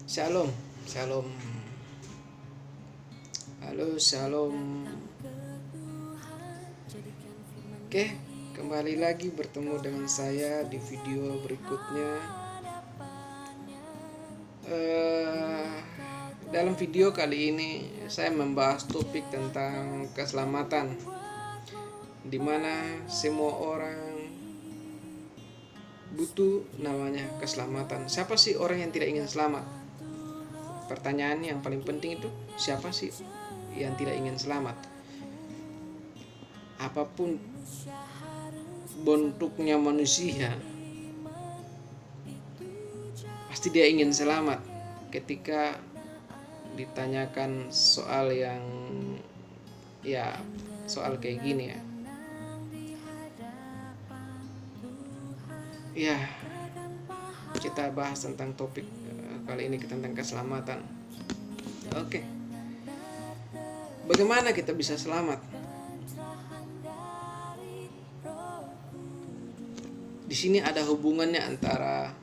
Shalom, shalom. Halo, shalom. Oke, kembali lagi bertemu dengan saya di video berikutnya. Dalam video kali ini saya membahas topik tentang keselamatan, di mana semua orang butuh namanya keselamatan. Siapa sih orang yang tidak ingin selamat? Pertanyaan yang paling penting itu, siapa sih yang tidak ingin selamat? Apapun bentuknya manusia, pasti dia ingin selamat. Ketika ditanyakan soal yang soal kayak gini ya, kita bahas tentang topik kali ini tentang keselamatan. Oke, bagaimana kita bisa selamat? Di sini ada hubungannya antara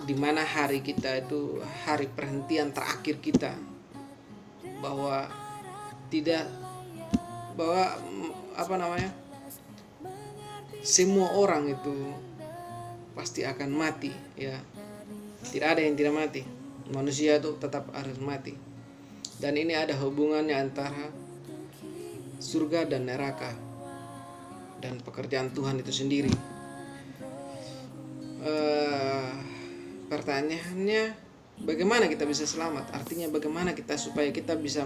di mana hari kita itu hari perhentian terakhir kita, bahwa semua orang itu pasti akan mati, ya. Tidak ada yang tidak mati. Manusia itu tetap harus mati. Dan ini ada hubungannya antara surga dan neraka dan pekerjaan Tuhan itu sendiri. Pertanyaannya, bagaimana kita bisa selamat? Artinya bagaimana kita supaya kita bisa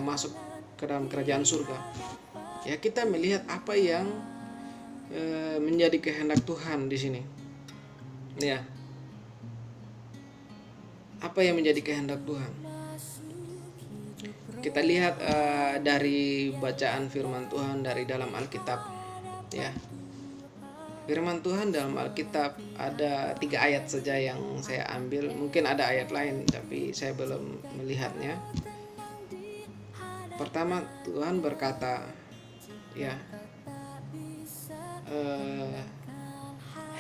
masuk ke dalam kerajaan surga? Ya, kita melihat apa yang menjadi kehendak Tuhan di sini. Ya. Apa yang menjadi kehendak Tuhan? Kita lihat dari bacaan firman Tuhan dari dalam Alkitab, ya. Firman Tuhan dalam Alkitab ada 3 ayat saja yang saya ambil. Mungkin ada ayat lain tapi saya belum melihatnya. Pertama, Tuhan berkata, ya,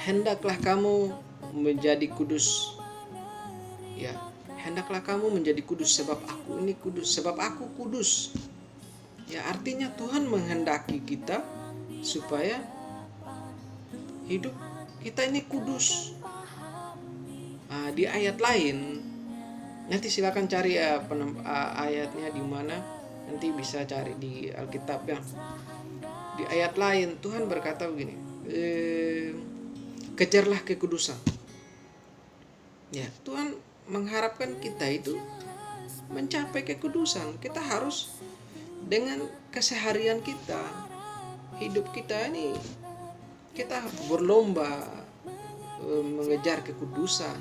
hendaklah kamu menjadi kudus. Ya, hendaklah kamu menjadi kudus sebab aku ini kudus, sebab aku kudus. Ya, artinya Tuhan menghendaki kita supaya hidup kita ini kudus. Di ayat lain, nanti silakan cari ayatnya di mana, nanti bisa cari di Alkitab ya. Di ayat lain Tuhan berkata begini, kejarlah kekudusan. Ya, Tuhan mengharapkan kita itu mencapai kekudusan. Kita harus dengan keseharian kita, hidup kita ini, kita berlomba mengejar kekudusan.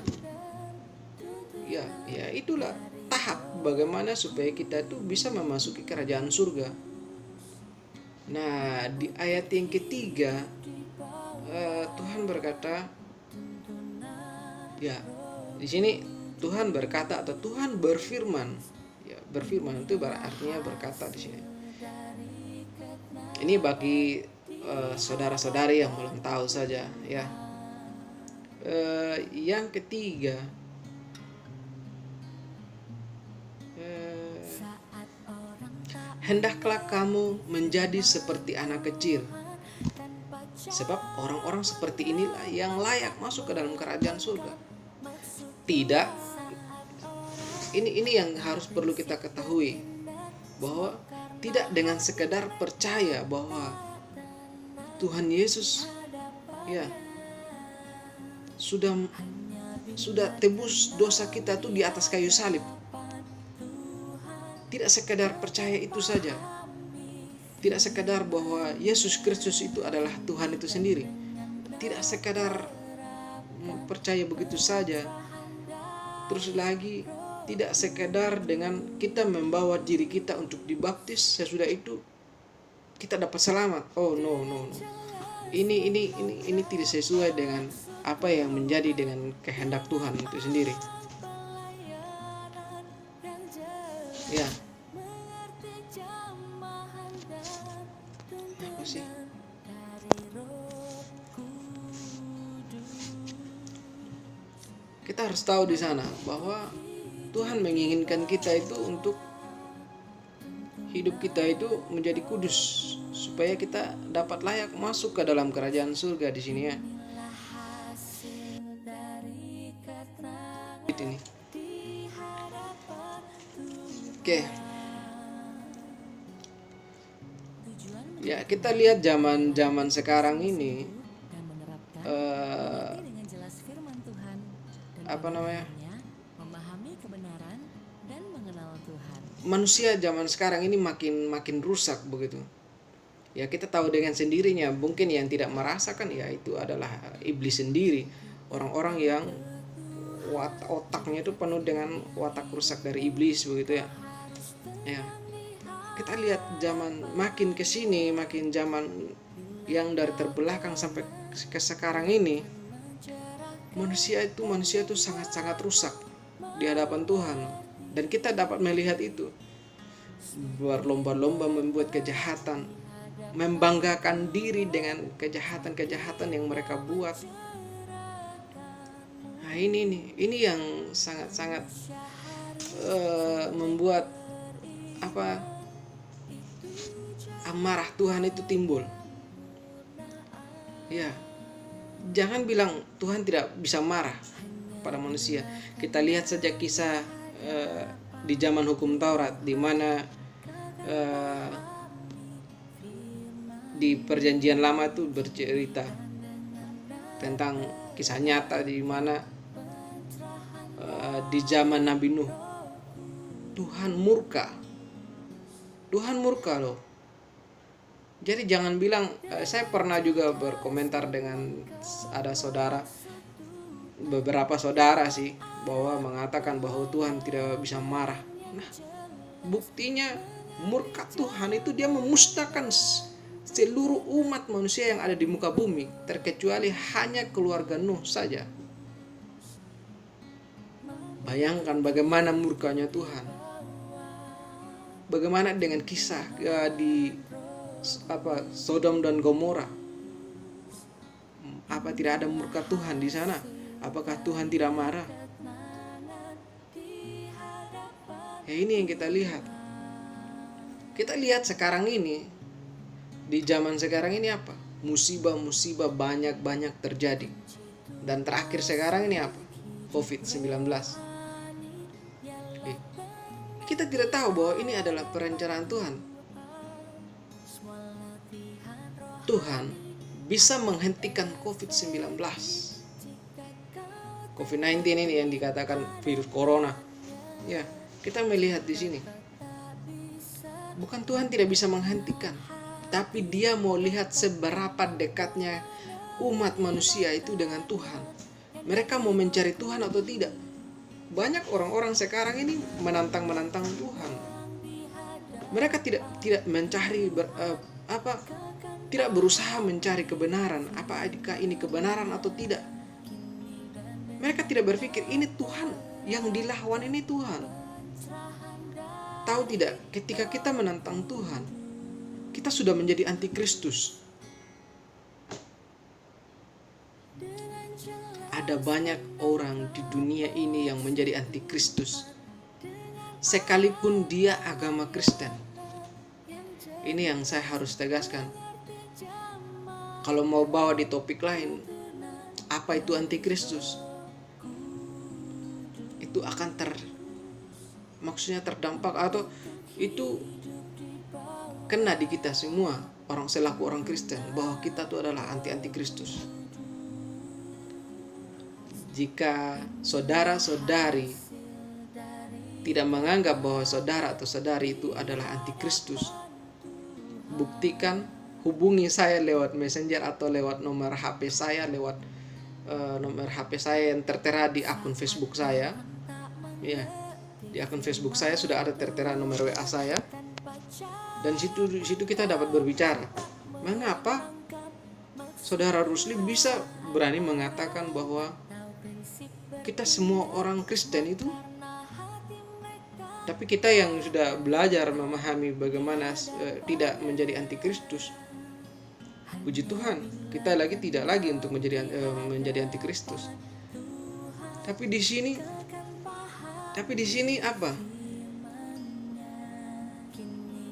Ya, itulah tahap bagaimana supaya kita itu bisa memasuki kerajaan surga. Nah, di ayat yang ketiga Tuhan berkata, ya, di sini Tuhan berkata atau Tuhan berfirman. Ya, berfirman itu artinya berkata di sini. Ini bagi saudara-saudari yang belum tahu saja, ya. Yang ketiga, hendaklah kamu menjadi seperti anak kecil, sebab orang-orang seperti inilah yang layak masuk ke dalam kerajaan surga. Tidak, ini yang harus perlu kita ketahui, bahwa tidak dengan sekedar percaya bahwa Tuhan Yesus, ya, sudah tebus dosa kita tuh di atas kayu salib. Tidak sekedar percaya itu saja. Tidak sekedar bahwa Yesus Kristus itu adalah Tuhan itu sendiri. Tidak sekedar percaya begitu saja. Terus lagi, tidak sekedar dengan kita membawa diri kita untuk dibaptis, sesudah itu kita dapat selamat. Oh no. Ini tidak sesuai dengan apa yang menjadi dengan kehendak Tuhan itu sendiri. Ya. Apa sih? Kita harus tahu di sana bahwa Tuhan menginginkan kita itu untuk hidup kita itu menjadi kudus, supaya kita dapat layak masuk ke dalam kerajaan surga di sini ya. Ini. Oke. Ya, kita lihat zaman sekarang ini apa namanya? Manusia zaman sekarang ini makin rusak begitu. Ya, kita tahu dengan sendirinya, mungkin yang tidak merasakan ya itu adalah iblis sendiri. Orang-orang yang otaknya itu penuh dengan watak rusak dari iblis begitu ya. Ya. Kita lihat zaman makin ke sini, makin zaman yang dari terbelakang sampai ke sekarang ini, manusia itu sangat-sangat rusak di hadapan Tuhan. Dan kita dapat melihat itu, berlomba-lomba membuat kejahatan, membanggakan diri dengan kejahatan-kejahatan yang mereka buat. Nah, ini yang sangat-sangat membuat amarah Tuhan itu timbul. Ya, jangan bilang Tuhan tidak bisa marah pada manusia. Kita lihat saja kisah di zaman hukum Taurat, di mana di Perjanjian Lama itu bercerita tentang kisah nyata di mana di zaman Nabi Nuh Tuhan murka loh. Jadi jangan bilang, saya pernah juga berkomentar dengan beberapa saudara sih, bahwa mengatakan bahwa Tuhan tidak bisa marah. Nah, buktinya murka Tuhan itu dia memusnahkan seluruh umat manusia yang ada di muka bumi, terkecuali hanya keluarga Nuh saja. Bayangkan bagaimana murkanya Tuhan. Bagaimana dengan kisah di Sodom dan Gomora? Apa tidak ada murka Tuhan di sana? Apakah Tuhan tidak marah? Ya, ini yang kita lihat. Kita lihat sekarang ini, di zaman sekarang ini apa? Musibah-musibah banyak terjadi. Dan terakhir sekarang ini apa? COVID-19. Kita tidak tahu bahwa ini adalah perencanaan Tuhan. Tuhan bisa menghentikan COVID-19. COVID-19 ini yang dikatakan virus corona. Ya, kita melihat di sini. Bukan Tuhan tidak bisa menghentikan, tapi Dia mau lihat seberapa dekatnya umat manusia itu dengan Tuhan. Mereka mau mencari Tuhan atau tidak. Banyak orang-orang sekarang ini menantang Tuhan. Mereka tidak mencari tidak berusaha mencari kebenaran, apakah ini kebenaran atau tidak. Mereka tidak berpikir ini Tuhan yang dilawan, ini Tuhan. Tahu tidak, ketika kita menantang Tuhan, kita sudah menjadi antikristus. Ada banyak orang di dunia ini yang menjadi antikristus, sekalipun dia agama Kristen. Ini yang saya harus tegaskan. Kalau mau bawa di topik lain, apa itu antikristus? Itu akan maksudnya terdampak atau itu kena di kita semua, selaku orang Kristen, bahwa kita itu adalah antikristus. Jika saudara-saudari tidak menganggap bahwa saudara atau saudari itu adalah antikristus, buktikan, hubungi saya lewat messenger atau lewat nomor HP saya, nomor HP saya yang tertera di akun Facebook saya. Ya, di akun Facebook saya sudah ada tertera nomor WA saya. Dan situ kita dapat berbicara. Mengapa Saudara Rusli bisa berani mengatakan bahwa kita semua orang Kristen itu, tapi kita yang sudah belajar memahami bagaimana tidak menjadi antikristus, puji Tuhan, kita tidak lagi untuk menjadi antikristus. Tapi di sini apa?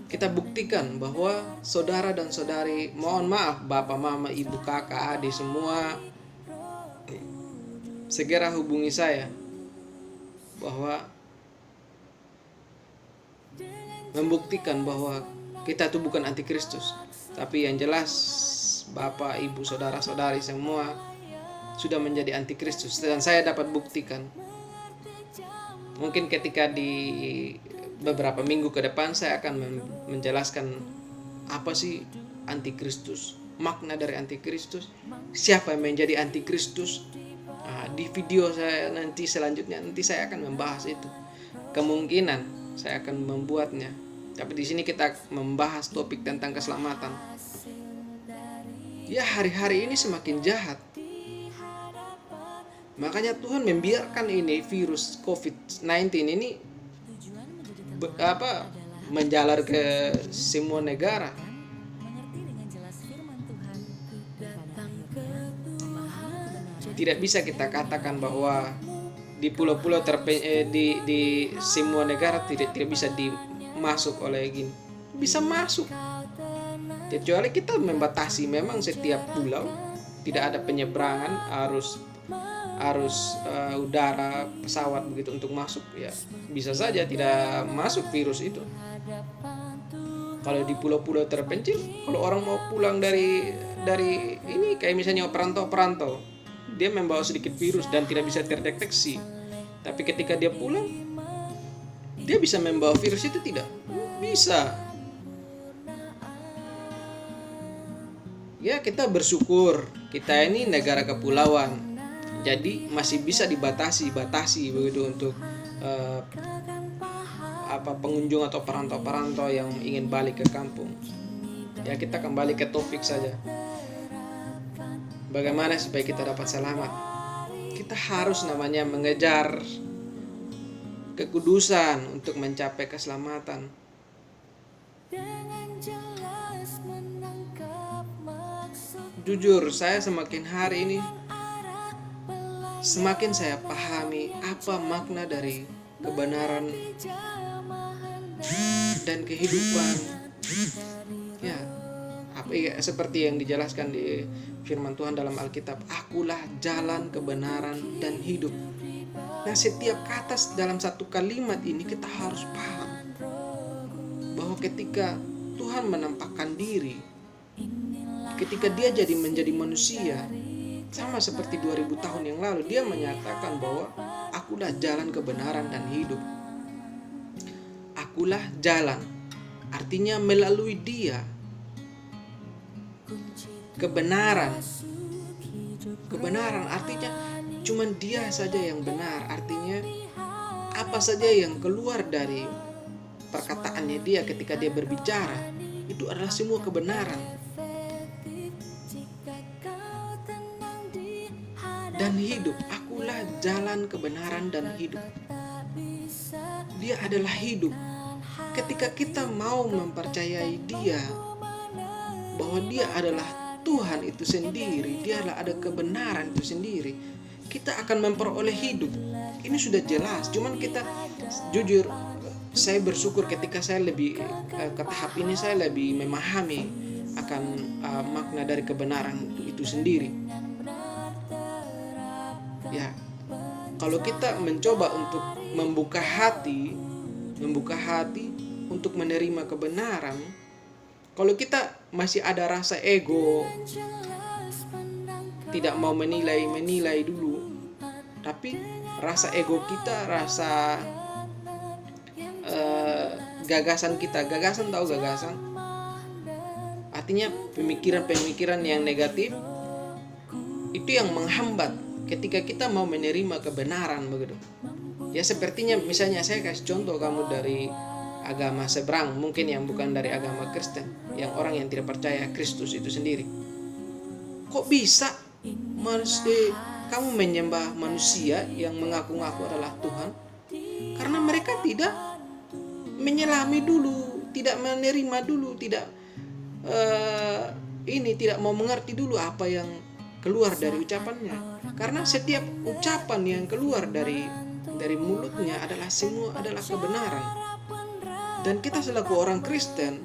Kita buktikan bahwa saudara dan saudari, mohon maaf, bapak, mama, ibu, kakak, adik semua, segera hubungi saya bahwa membuktikan bahwa kita itu bukan antikristus. Tapi yang jelas bapak, ibu, saudara, saudari semua sudah menjadi antikristus, dan saya dapat buktikan. Mungkin ketika di beberapa minggu ke depan saya akan menjelaskan apa sih antikristus, makna dari antikristus, siapa yang menjadi antikristus. Di video saya nanti selanjutnya saya akan membahas itu. Kemungkinan saya akan membuatnya. Tapi di sini kita membahas topik tentang keselamatan. Ya, hari-hari ini semakin jahat. Makanya Tuhan membiarkan ini virus COVID-19 ini menjalar ke semua negara. Tidak bisa kita katakan bahwa di pulau-pulau di semua negara tidak bisa dimasuk oleh gini. Bisa masuk. Kecuali kita membatasi memang setiap pulau tidak ada penyeberangan arus udara pesawat begitu untuk masuk, ya bisa saja tidak masuk virus itu. Kalau di pulau-pulau terpencil, kalau orang mau pulang dari ini kayak misalnya perantau, dia membawa sedikit virus dan tidak bisa terdeteksi. Tapi ketika dia pulang, dia bisa membawa virus itu tidak? Bisa. Ya, kita bersyukur kita ini negara kepulauan. Jadi masih bisa dibatasi begitu untuk pengunjung atau perantau-perantau yang ingin balik ke kampung. Ya, kita kembali ke topik saja. Bagaimana supaya kita dapat selamat? Kita harus namanya mengejar kekudusan untuk mencapai keselamatan. Jujur, saya semakin hari ini semakin saya pahami apa makna dari kebenaran dan kehidupan. Ya, seperti yang dijelaskan di firman Tuhan dalam Alkitab, akulah jalan, kebenaran, dan hidup. Nah, setiap kata dalam satu kalimat ini kita harus paham bahwa ketika Tuhan menampakkan diri, ketika dia menjadi manusia, sama seperti 2000 tahun yang lalu, dia menyatakan bahwa akulah jalan, kebenaran, dan hidup. Akulah jalan, artinya melalui dia. Kebenaran artinya cuman dia saja yang benar, artinya apa saja yang keluar dari perkataannya dia ketika dia berbicara itu adalah semua kebenaran. Dan hidup, akulah jalan, kebenaran, dan hidup. Dia adalah hidup. Ketika kita mau mempercayai dia bahwa dia adalah Tuhan itu sendiri, dia adalah ada kebenaran itu sendiri, kita akan memperoleh hidup. Ini sudah jelas. Cuman kita jujur, saya bersyukur ketika saya lebih ke tahap ini, saya lebih memahami akan makna dari kebenaran itu sendiri. Ya, kalau kita mencoba untuk membuka hati untuk menerima kebenaran, kalau kita masih ada rasa ego, tidak mau menilai dulu, tapi rasa ego kita, rasa gagasan kita, gagasan artinya pemikiran yang negatif, itu yang menghambat ketika kita mau menerima kebenaran begitu. Ya, sepertinya misalnya saya kasih contoh kamu dari agama seberang, mungkin yang bukan dari agama Kristen, yang orang yang tidak percaya Kristus itu sendiri. Kok bisa kamu menyembah manusia yang mengaku-ngaku adalah Tuhan? Karena mereka tidak menyelami dulu, tidak menerima dulu, tidak mau mengerti dulu apa yang keluar dari ucapannya. Karena setiap ucapan yang keluar dari mulutnya adalah semua adalah kebenaran. Dan kita selaku orang Kristen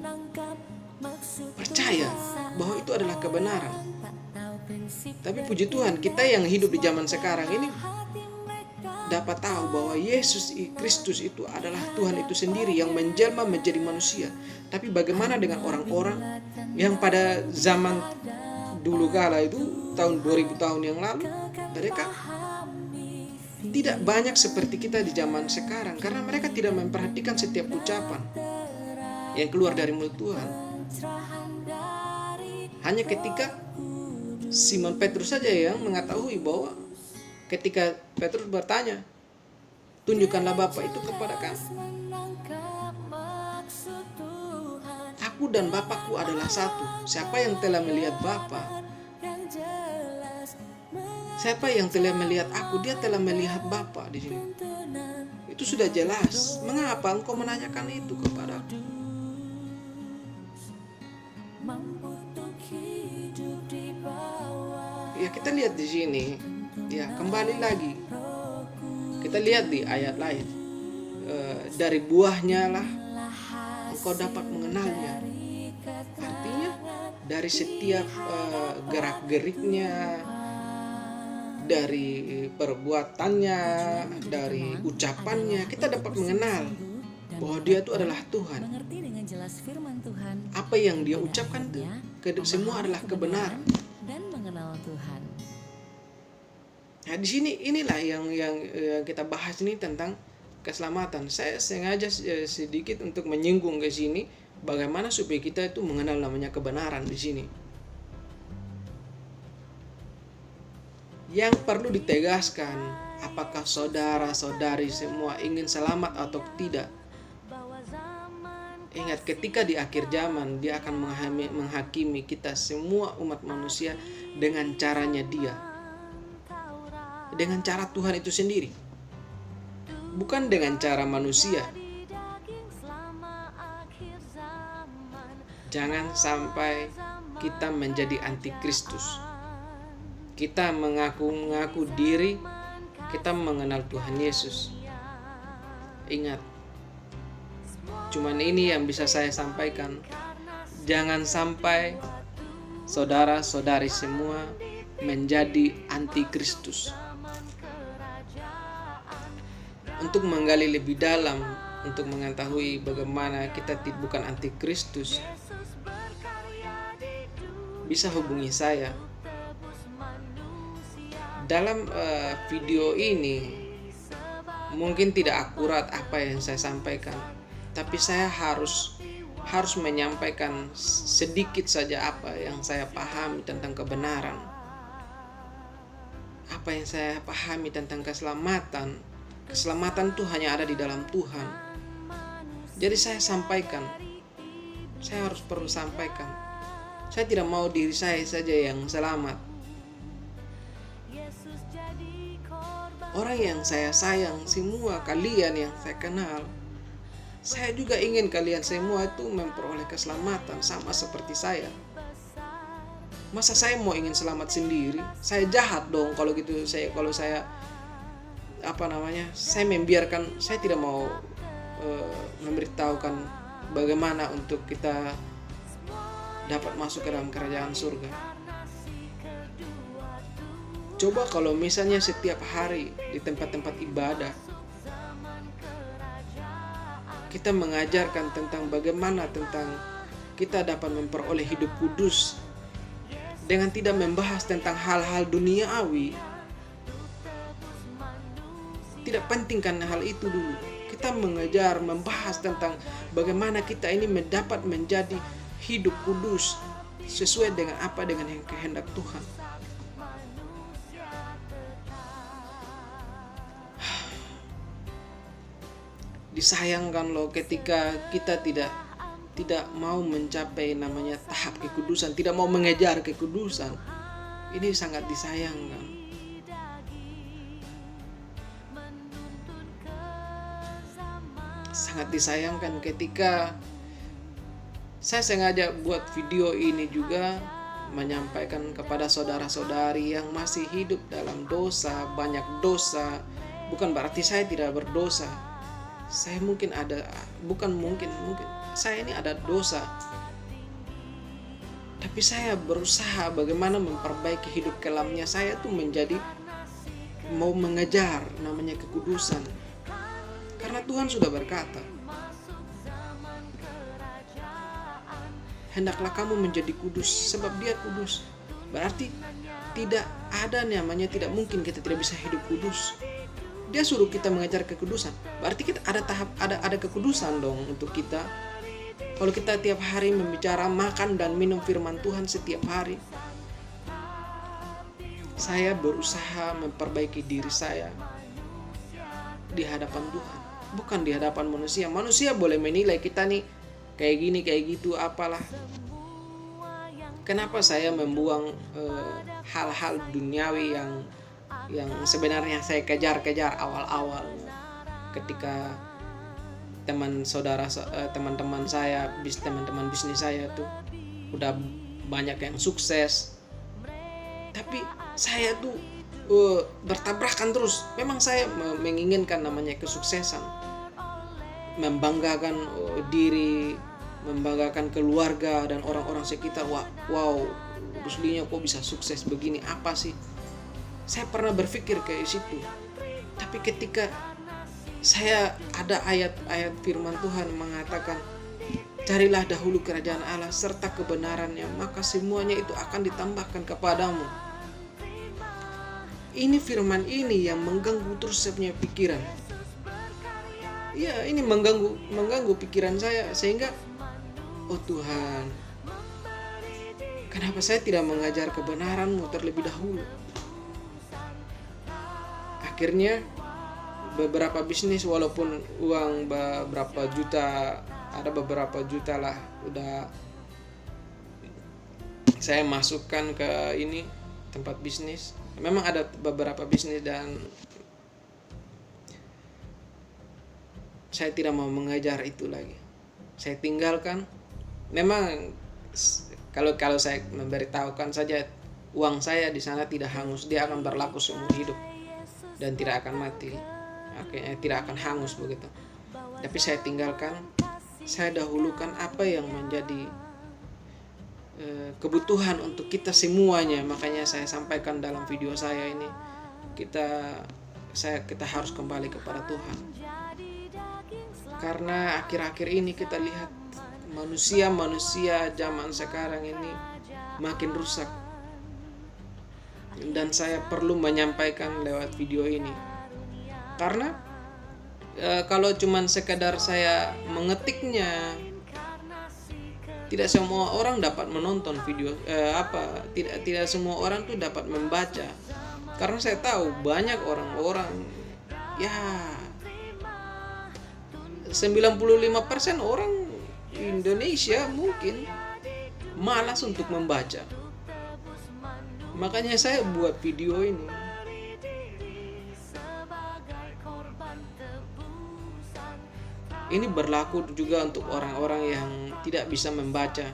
percaya bahwa itu adalah kebenaran. Tapi puji Tuhan, kita yang hidup di zaman sekarang ini dapat tahu bahwa Yesus Kristus itu adalah Tuhan itu sendiri yang menjelma menjadi manusia. Tapi bagaimana dengan orang-orang yang pada zaman dulu kala itu, tahun 2000 tahun yang lalu, mereka tidak banyak seperti kita di zaman sekarang, karena mereka tidak memperhatikan setiap ucapan yang keluar dari mulut Tuhan. Hanya ketika Simon Petrus saja yang mengetahui bahwa ketika Petrus bertanya, tunjukkanlah Bapa itu kepada kami. Aku dan Bapakku adalah satu. Siapa yang telah melihat Bapa? Siapa yang telah melihat aku, dia telah melihat Bapa di sini. Itu sudah jelas. Mengapa engkau menanyakan itu kepadaku? Ya, kita lihat di sini. Ya, kembali lagi. Kita lihat di ayat lain. Dari buahnya lah engkau dapat mengenalnya. Artinya dari setiap gerak-geriknya, dari perbuatannya, dari ucapannya, kita dapat mengenal bahwa dia itu adalah Tuhan. Apa yang dia ucapkan itu semua adalah kebenaran. Dan mengenal Tuhan. Nah, di sini inilah yang kita bahas ini tentang keselamatan. Saya sengaja sedikit untuk menyinggung ke sini bagaimana supaya kita itu mengenal namanya kebenaran di sini. Yang perlu ditegaskan, apakah saudara-saudari semua ingin selamat atau tidak? Ingat, ketika di akhir zaman dia akan menghakimi kita semua umat manusia dengan caranya dia. Dengan cara Tuhan itu sendiri. Bukan dengan cara manusia. Jangan sampai kita menjadi antikristus. Kita mengaku diri kita mengenal Tuhan Yesus. Ingat, cuman ini yang bisa saya sampaikan. Jangan sampai saudara-saudari semua menjadi antikristus. Untuk menggali lebih dalam, untuk mengetahui bagaimana kita bukan antikristus, bisa hubungi saya. Dalam video ini mungkin tidak akurat apa yang saya sampaikan, tapi saya harus menyampaikan sedikit saja apa yang saya pahami tentang kebenaran, apa yang saya pahami tentang keselamatan. Keselamatan itu hanya ada di dalam Tuhan. Jadi saya sampaikan, saya perlu sampaikan. Saya tidak mau diri saya saja yang selamat. Orang yang saya sayang, semua kalian yang saya kenal, saya juga ingin kalian semua itu memperoleh keselamatan sama seperti saya. Masa saya mau ingin selamat sendiri? Saya jahat dong kalau gitu. Saya membiarkan, saya tidak mau memberitahukan bagaimana untuk kita dapat masuk ke dalam kerajaan surga. Coba kalau misalnya setiap hari di tempat-tempat ibadah kita mengajarkan tentang bagaimana tentang kita dapat memperoleh hidup kudus dengan tidak membahas tentang hal-hal duniawi. Tidak penting kan hal itu dulu. Kita mengajar, membahas tentang bagaimana kita ini dapat menjadi hidup kudus sesuai dengan yang kehendak Tuhan. Disayangkan loh ketika kita tidak mau mencapai namanya tahap kekudusan, tidak mau mengejar kekudusan. Ini sangat disayangkan. Sangat disayangkan ketika saya sengaja buat video ini juga menyampaikan kepada saudara-saudari yang masih hidup dalam dosa, banyak dosa. Bukan berarti saya tidak berdosa. Saya mungkin ada, mungkin saya ini ada dosa. Tapi saya berusaha bagaimana memperbaiki hidup kelamnya saya tuh menjadi mau mengejar namanya kekudusan. Karena Tuhan sudah berkata, hendaklah kamu menjadi kudus sebab Dia kudus. Berarti tidak ada namanya tidak mungkin kita tidak bisa hidup kudus. Dia suruh kita mengejar kekudusan. Berarti kita ada kekudusan dong untuk kita. Kalau kita tiap hari membicara makan dan minum firman Tuhan setiap hari. Saya berusaha memperbaiki diri saya di hadapan Tuhan, bukan di hadapan manusia. Manusia boleh menilai kita nih kayak gini, kayak gitu, apalah. Kenapa saya membuang hal-hal duniawi yang sebenarnya saya kejar-kejar awal-awal ketika teman-teman saya, teman-teman bisnis saya tuh udah banyak yang sukses, tapi saya tuh bertabrakan terus. Memang saya menginginkan namanya kesuksesan, membanggakan diri, membanggakan keluarga dan orang-orang sekitar. Wow, Ruslinya kok bisa sukses begini, apa sih? Saya pernah berpikir kayak situ. Tapi ketika saya ada ayat-ayat firman Tuhan mengatakan, carilah dahulu kerajaan Allah serta kebenarannya, maka semuanya itu akan ditambahkan kepadamu. Ini firman ini yang mengganggu terus saya punya pikiran. Ya, ini mengganggu pikiran saya, sehingga oh Tuhan, kenapa saya tidak mengajar kebenaran-Mu terlebih dahulu? Akhirnya beberapa bisnis, walaupun uang beberapa juta, ada beberapa juta lah, udah saya masukkan ke ini tempat bisnis. Memang ada beberapa bisnis dan saya tidak mau mengajar itu lagi. Saya tinggalkan. Memang kalau saya memberitahukan saja, uang saya di sana tidak hangus, dia akan berlaku seumur hidup dan tidak akan mati. Akhirnya tidak akan hangus begitu. Tapi saya tinggalkan. Saya dahulukan apa yang menjadi kebutuhan untuk kita semuanya. Makanya saya sampaikan dalam video saya ini, kita harus kembali kepada Tuhan. Karena akhir-akhir ini kita lihat manusia zaman sekarang ini makin rusak. Dan saya perlu menyampaikan lewat video ini. Karena kalau cuman sekedar saya mengetiknya, tidak semua orang dapat menonton video tidak semua orang tuh dapat membaca. Karena saya tahu banyak orang-orang, ya 95% orang Indonesia mungkin malas untuk membaca. Makanya saya buat video ini. Ini berlaku juga untuk orang-orang yang tidak bisa membaca.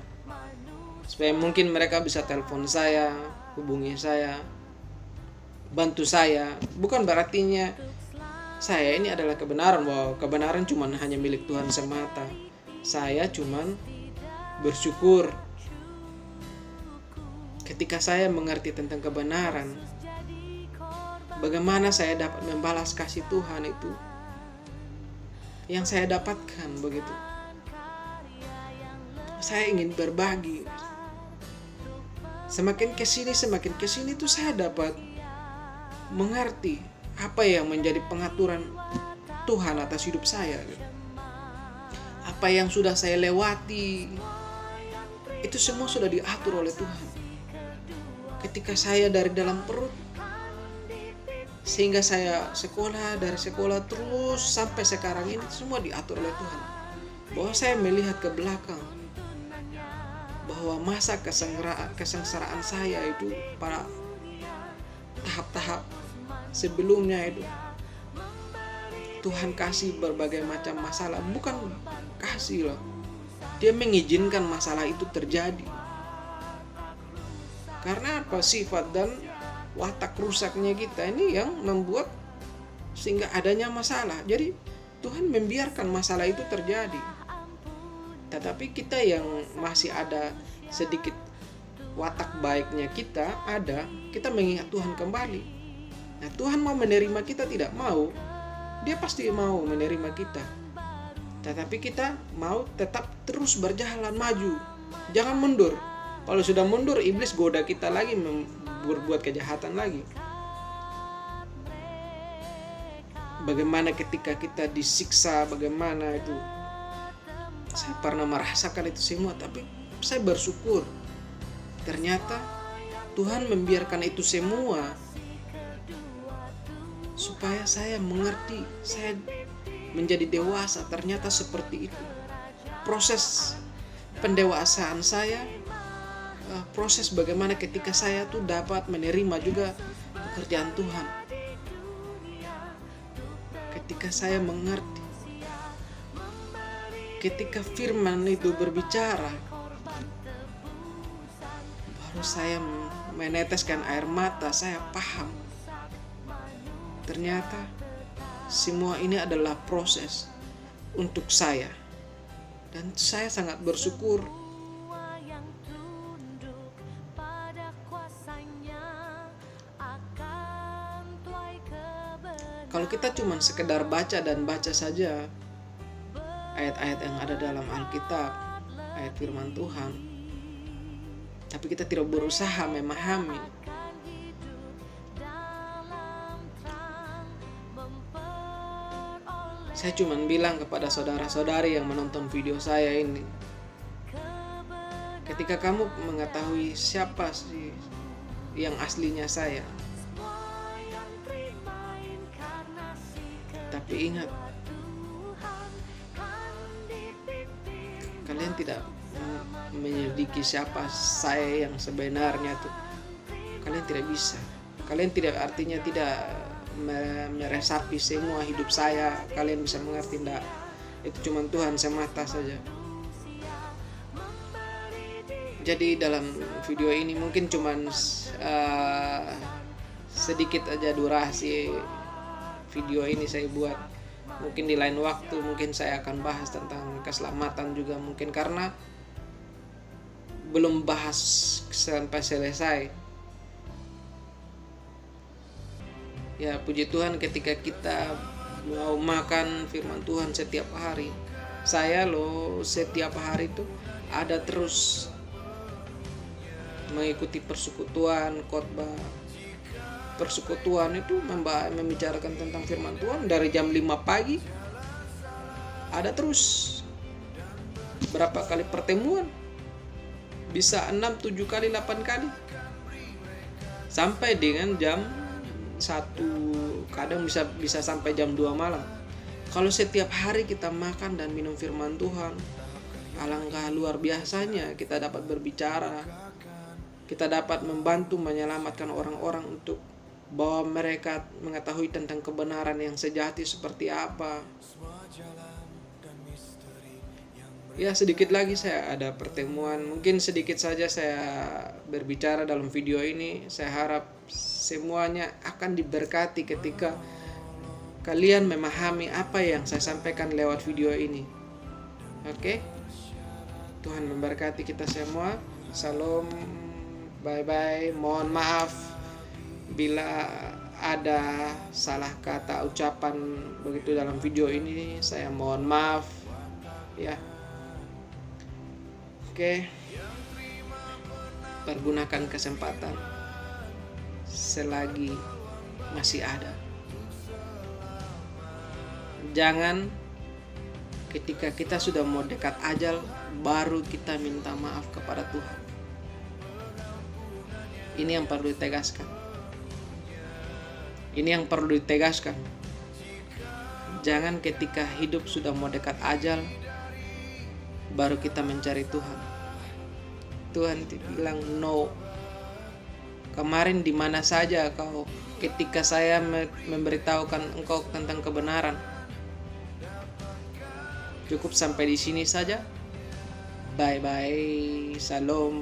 Supaya mungkin mereka bisa telepon saya, hubungi saya, bantu saya. Bukan berartinya saya ini adalah kebenaran, bahwa kebenaran cuma hanya milik Tuhan semata. Saya cuma bersyukur ketika saya mengerti tentang kebenaran, bagaimana saya dapat membalas kasih Tuhan itu yang saya dapatkan begitu. Saya ingin berbagi. Semakin kesini tuh saya dapat mengerti apa yang menjadi pengaturan Tuhan atas hidup saya. Apa yang sudah saya lewati, itu semua sudah diatur oleh Tuhan. Ketika saya dari dalam perut, sehingga saya dari sekolah terus sampai sekarang ini, semua diatur oleh Tuhan. Bahwa saya melihat ke belakang, bahwa masa kesengsaraan saya itu pada tahap-tahap sebelumnya itu, Tuhan kasih berbagai macam masalah. Bukan kasih loh, Dia mengizinkan masalah itu terjadi. Karena apa? Sifat dan watak rusaknya kita ini yang membuat sehingga adanya masalah. Jadi Tuhan membiarkan masalah itu terjadi. Tetapi kita yang masih ada sedikit watak baiknya kita mengingat Tuhan kembali. Nah, Tuhan mau menerima kita tidak mau, Dia pasti mau menerima kita. Tetapi kita mau tetap terus berjalan maju. Jangan mundur. Kalau sudah mundur, iblis goda kita lagi berbuat kejahatan lagi. Bagaimana ketika kita disiksa, bagaimana itu. Saya pernah merasakan itu semua, tapi saya bersyukur. Ternyata Tuhan membiarkan itu semua supaya saya mengerti, saya menjadi dewasa. Ternyata seperti itu. Proses pendewasaan saya, proses bagaimana ketika saya tuh dapat menerima juga pekerjaan Tuhan. Ketika saya mengerti, ketika firman itu berbicara, baru saya meneteskan air mata, saya paham. Ternyata semua ini adalah proses untuk saya. Dan saya sangat bersyukur. Kalau kita cuma sekedar baca dan baca saja ayat-ayat yang ada dalam Alkitab, ayat firman Tuhan, tapi kita tidak berusaha memahami, saya cuma bilang kepada saudara-saudari yang menonton video saya ini, ketika kamu mengetahui siapa sih yang aslinya saya, tapi ingat, kalian tidak menyelidiki siapa saya yang sebenarnya tuh. Kalian tidak bisa. Kalian tidak, artinya tidak meresapi semua hidup saya. Kalian bisa mengerti enggak? Itu cuma Tuhan semata saja. Jadi dalam video ini mungkin cuma sedikit aja durasi video ini saya buat. Mungkin di lain waktu mungkin saya akan bahas tentang keselamatan juga, mungkin karena belum bahas sampai selesai. Ya puji Tuhan, ketika kita mau makan firman Tuhan setiap hari, saya setiap hari itu ada terus mengikuti persekutuan, khotbah. Persekutuan itu membicarakan tentang firman Tuhan dari jam 5 pagi. Ada terus berapa kali pertemuan, bisa 6, 7 kali, 8 kali, sampai dengan jam 1, kadang bisa sampai jam 2 malam. Kalau setiap hari kita makan dan minum firman Tuhan, alangkah luar biasanya kita dapat berbicara, kita dapat membantu menyelamatkan orang-orang untuk bahwa mereka mengetahui tentang kebenaran yang sejati seperti apa. Ya sedikit lagi saya ada pertemuan, mungkin sedikit saja saya berbicara dalam video ini. Saya harap semuanya akan diberkati ketika kalian memahami apa yang saya sampaikan lewat video ini. Oke? Tuhan memberkati kita semua. Salam, bye-bye. Mohon maaf bila ada salah kata ucapan begitu dalam video ini, saya mohon maaf ya. Oke. Pergunakan kesempatan selagi masih ada. Jangan ketika kita sudah mau dekat ajal baru kita minta maaf kepada Tuhan. Ini yang perlu ditegaskan. Ini yang perlu ditegaskan. Jangan ketika hidup sudah mau dekat ajal baru kita mencari Tuhan. Tuhan bilang no. Kemarin di mana saja kau ketika saya memberitahukan engkau tentang kebenaran? Cukup sampai di sini saja. Bye bye. Salam.